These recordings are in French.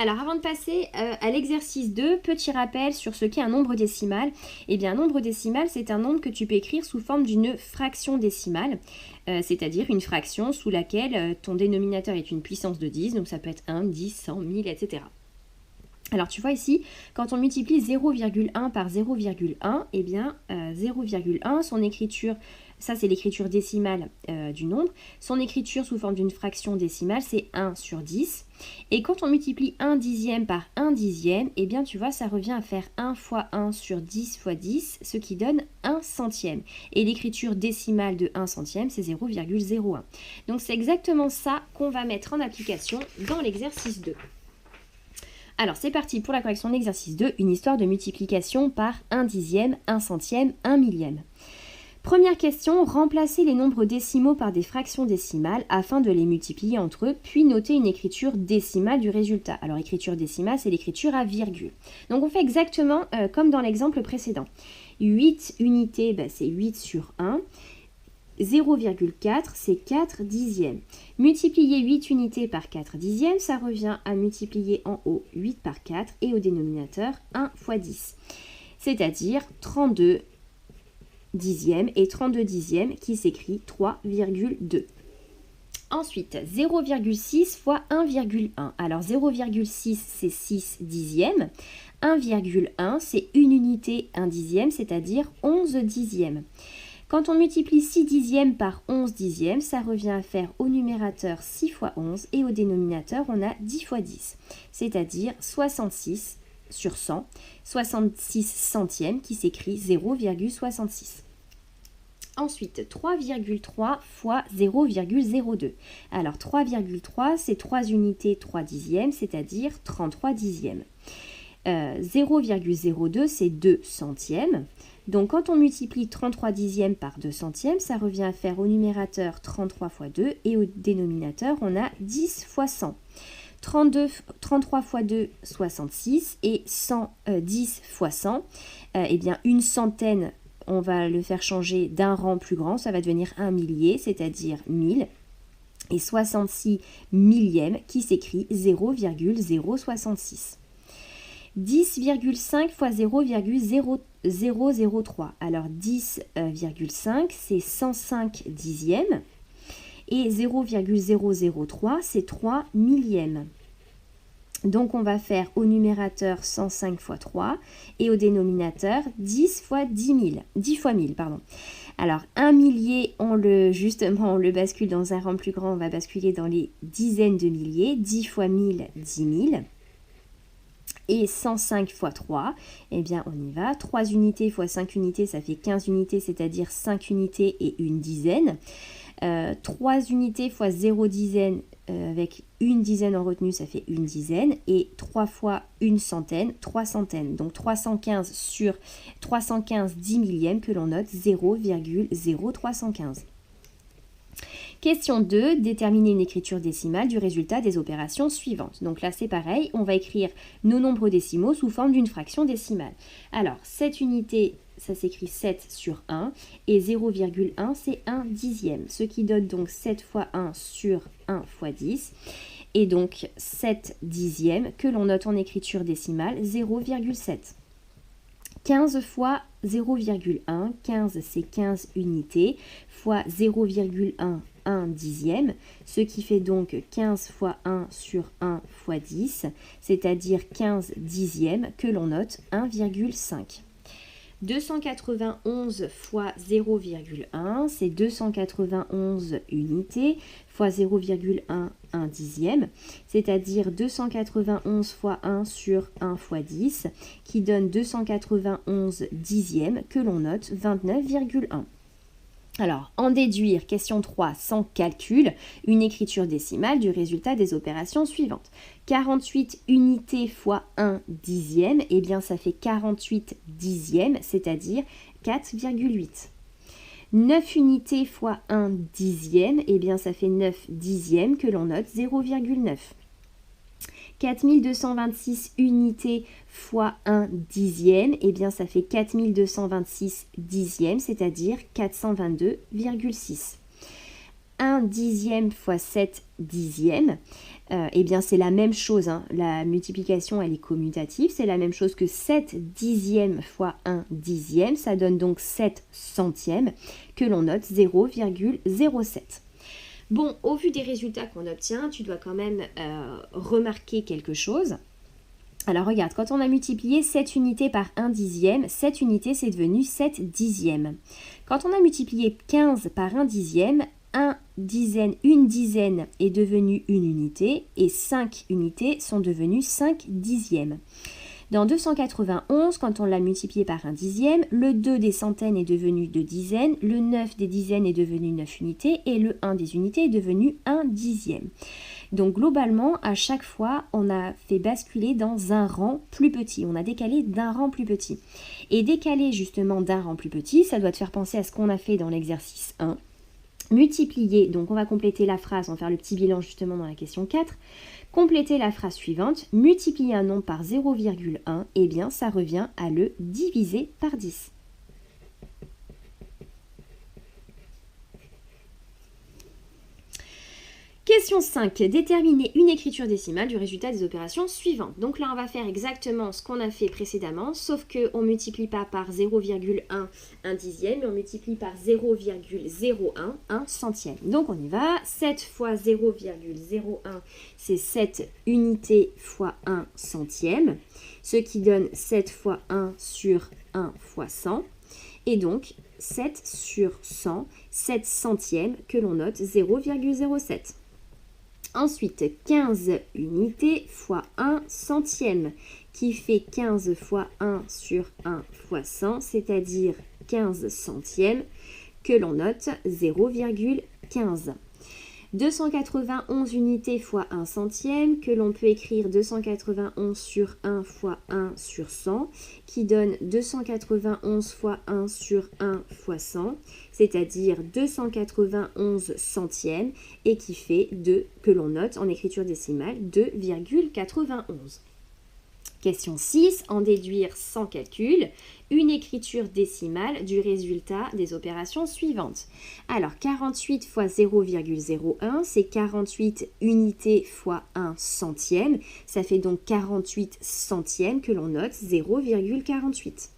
Alors avant de passer à l'exercice 2, petit rappel sur ce qu'est un nombre décimal. Eh bien un nombre décimal, c'est un nombre que tu peux écrire sous forme d'une fraction décimale, c'est-à-dire une fraction sous laquelle ton dénominateur est une puissance de 10, donc ça peut être 1, 10, 100, 1000, etc. Alors tu vois ici, quand on multiplie 0,1 par 0,1, eh bien 0,1, son écriture, ça c'est l'écriture décimale du nombre, son écriture sous forme d'une fraction décimale, c'est 1 sur 10. Et quand on multiplie 1 dixième par 1 dixième, eh bien tu vois, ça revient à faire 1 fois 1 sur 10 fois 10, ce qui donne 1 centième. Et l'écriture décimale de 1 centième, c'est 0,01. Donc c'est exactement ça qu'on va mettre en application dans l'exercice 2. Alors c'est parti pour la correction de l'exercice 2, une histoire de multiplication par 1 dixième, 1 centième, 1 millième. Première question, remplacer les nombres décimaux par des fractions décimales afin de les multiplier entre eux, puis noter une écriture décimale du résultat. Alors écriture décimale, c'est l'écriture à virgule. Donc on fait exactement comme dans l'exemple précédent. 8 unités, c'est 8 sur 1. 0,4, c'est 4 dixièmes. Multiplier 8 unités par 4 dixièmes, ça revient à multiplier en haut 8 par 4 et au dénominateur 1 fois 10. C'est-à-dire 32 dixièmes et 32 dixièmes qui s'écrit 3,2. Ensuite, 0,6 fois 1,1. Alors 0,6 c'est 6 dixièmes. 1,1 c'est une unité 1 dixième, c'est-à-dire 11 dixièmes. Quand on multiplie 6 dixièmes par 11 dixièmes, ça revient à faire au numérateur 6 fois 11 et au dénominateur, on a 10 fois 10, c'est-à-dire 66 sur 100, 66 centièmes qui s'écrit 0,66. Ensuite, 3,3 fois 0,02. Alors 3,3, c'est 3 unités 3 dixièmes, c'est-à-dire 33 dixièmes. 0,02, c'est 2 centièmes. Donc quand on multiplie 33 dixièmes par 2 centièmes, ça revient à faire au numérateur 33 fois 2 et au dénominateur, on a 10 fois 100. 33 fois 2, 66 et 10 fois 100, eh bien une centaine, on va le faire changer d'un rang plus grand, ça va devenir un millier, c'est-à-dire 1000. Et 66 millièmes qui s'écrit 0,066. 10,5 fois 0,003. Alors 10,5 c'est 105 dixièmes et 0,003 c'est 3 millièmes. Donc on va faire au numérateur 105 fois 3 et au dénominateur 10 fois 10 fois 1000. Alors un millier, on le bascule dans un rang plus grand, on va basculer dans les dizaines de milliers, 10 fois 1000, 10 000. Et 105 fois 3, eh bien on y va. 3 unités fois 5 unités, ça fait 15 unités, c'est-à-dire 5 unités et une dizaine. 3 unités fois 0 dizaine, avec une dizaine en retenue, ça fait une dizaine. Et 3 fois une centaine, 3 centaines. Donc 315 sur 315 10 millièmes que l'on note 0,0315. Question 2, déterminer une écriture décimale du résultat des opérations suivantes. Donc là c'est pareil, on va écrire nos nombres décimaux sous forme d'une fraction décimale. Alors 7 unités, ça s'écrit 7 sur 1 et 0,1 c'est 1 dixième, ce qui donne donc 7 fois 1 sur 1 fois 10 et donc 7 dixièmes que l'on note en écriture décimale 0,7. 15 fois 0,1, 15 c'est 15 unités, fois 0,1, 1 dixième, ce qui fait donc 15 fois 1 sur 1 fois 10, c'est-à-dire 15 dixièmes que l'on note 1,5. 291 fois 0,1, c'est 291 unités, fois 0,1, 1 dixième, c'est-à-dire 291 fois 1 sur 1 fois 10, qui donne 291 dixièmes, que l'on note 29,1. Alors, en déduire, question 3, sans calcul, une écriture décimale du résultat des opérations suivantes. 48 unités fois 1 dixième, eh bien ça fait 48 dixièmes, c'est-à-dire 4,8. 9 unités fois 1 dixième, eh bien ça fait 9 dixièmes que l'on note 0,9. 4226 unités fois 1 dixième, eh bien ça fait 4226 dixièmes, c'est-à-dire 422,6. 1 dixième fois 7 dixièmes, eh bien c'est la même chose, hein. La multiplication elle est commutative, c'est la même chose que 7 dixièmes fois 1 dixième, ça donne donc 7 centièmes que l'on note 0,07. Bon, au vu des résultats qu'on obtient, tu dois quand même remarquer quelque chose. Alors regarde, quand on a multiplié 7 unités par 1 dixième, 7 unités c'est devenu 7 dixièmes. Quand on a multiplié 15 par 1 dixième, une dizaine est devenue une unité et 5 unités sont devenues 5 dixièmes. Dans 291, quand on l'a multiplié par 1 dixième, le 2 des centaines est devenu 2 dizaines, le 9 des dizaines est devenu 9 unités et le 1 des unités est devenu 1 dixième. Donc globalement, à chaque fois, on a fait basculer dans un rang plus petit. On a décalé d'un rang plus petit. Et décaler justement d'un rang plus petit, ça doit te faire penser à ce qu'on a fait dans l'exercice 1. Multiplier, donc on va compléter la phrase, on va faire le petit bilan justement dans la question 4. Compléter la phrase suivante, multiplier un nombre par 0,1, eh bien ça revient à le diviser par 10. Question 5. Déterminer une écriture décimale du résultat des opérations suivantes. Donc là, on va faire exactement ce qu'on a fait précédemment, sauf qu'on ne multiplie pas par 0,1 un dixième, mais on multiplie par 0,01 un centième. Donc on y va. 7 fois 0,01, c'est 7 unités fois 1 centième, ce qui donne 7 fois 1 sur 1 fois 100. Et donc 7 sur 100, 7 centièmes que l'on note 0,07. Ensuite, 15 unités fois 1 centième, qui fait 15 fois 1 sur 1 fois 100, c'est-à-dire 15 centièmes, que l'on note 0,15. 291 unités fois 1 centième, que l'on peut écrire 291 sur 1 fois 1 sur 100, qui donne 291 fois 1 sur 1 fois 100, c'est-à-dire 291 centièmes, et qui fait 2, que l'on note en écriture décimale 2,91. Question 6, en déduire sans calcul une écriture décimale du résultat des opérations suivantes. Alors 48 fois 0,01, c'est 48 unités fois 1 centième, ça fait donc 48 centièmes que l'on note 0,48.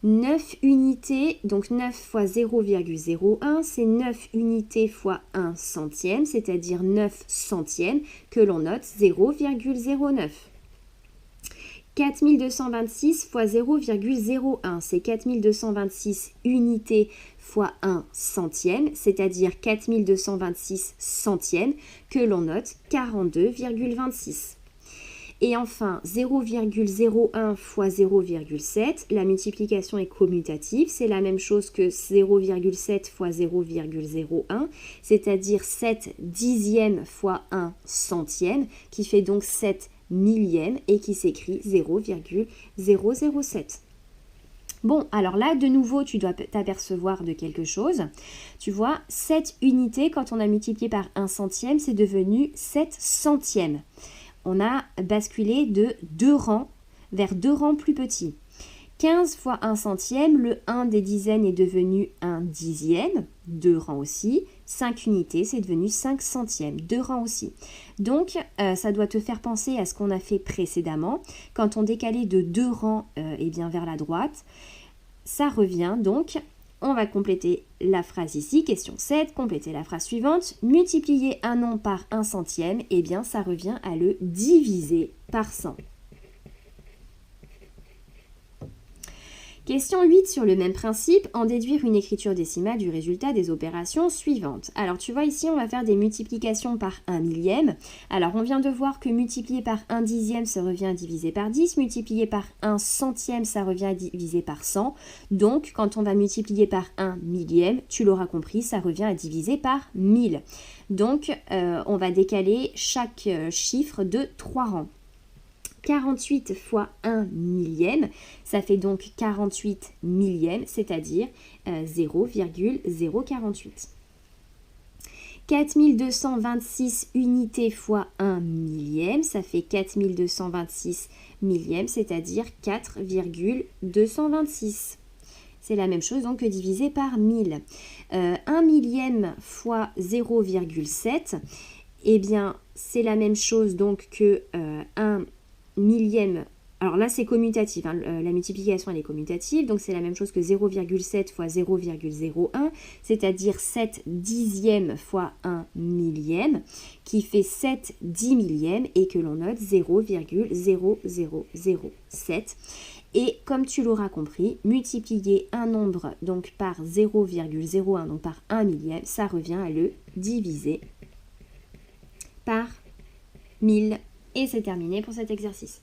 9 unités, donc 9 fois 0,01, c'est 9 unités fois 1 centième, c'est-à-dire 9 centièmes que l'on note 0,09. 4226 fois 0,01, c'est 4226 unités fois 1 centième, c'est-à-dire 4226 centièmes, que l'on note 42,26. Et enfin, 0,01 fois 0,7, la multiplication est commutative, c'est la même chose que 0,7 fois 0,01, c'est-à-dire 7 dixièmes fois 1 centième, qui fait donc 7 millième et qui s'écrit 0,007. Bon, alors là, de nouveau, tu dois t'apercevoir de quelque chose. Tu vois, 7 unités, quand on a multiplié par 1 centième, c'est devenu 7 centièmes. On a basculé de 2 rangs vers 2 rangs plus petits. 15 fois 1 centième, le 1 des dizaines est devenu 1 dixième, 2 rangs aussi. 5 unités, c'est devenu 5 centièmes, 2 rangs aussi. Donc, ça doit te faire penser à ce qu'on a fait précédemment. Quand on décalait de 2 rangs bien vers la droite, ça revient donc, on va compléter la phrase ici, question 7, compléter la phrase suivante. Multiplier un nombre par 1 centième, eh bien ça revient à le diviser par 100. Question 8 sur le même principe, en déduire une écriture décimale du résultat des opérations suivantes. Alors tu vois ici on va faire des multiplications par 1 millième. Alors on vient de voir que multiplier par 1 dixième ça revient à diviser par 10, multiplier par 1 centième ça revient à diviser par 100. Donc quand on va multiplier par 1 millième, tu l'auras compris, ça revient à diviser par 1000. Donc on va décaler chaque chiffre de 3 rangs. 48 fois 1 millième, ça fait donc 48 millièmes, c'est-à-dire 0,048. 4226 unités fois 1 millième, ça fait 4226 millièmes, c'est-à-dire 4,226. C'est la même chose donc que divisé par 1000. 1 millième fois 0,7, eh bien c'est la même chose donc que 1 millième. Alors là, c'est commutatif, hein, la multiplication elle est commutative, donc c'est la même chose que 0,7 fois 0,01, c'est-à-dire 7 dixièmes fois 1 millième, qui fait 7 dix millièmes et que l'on note 0,0007. Et comme tu l'auras compris, multiplier un nombre donc par 0,01, donc par 1 millième, ça revient à le diviser par 1000. Et c'est terminé pour cet exercice.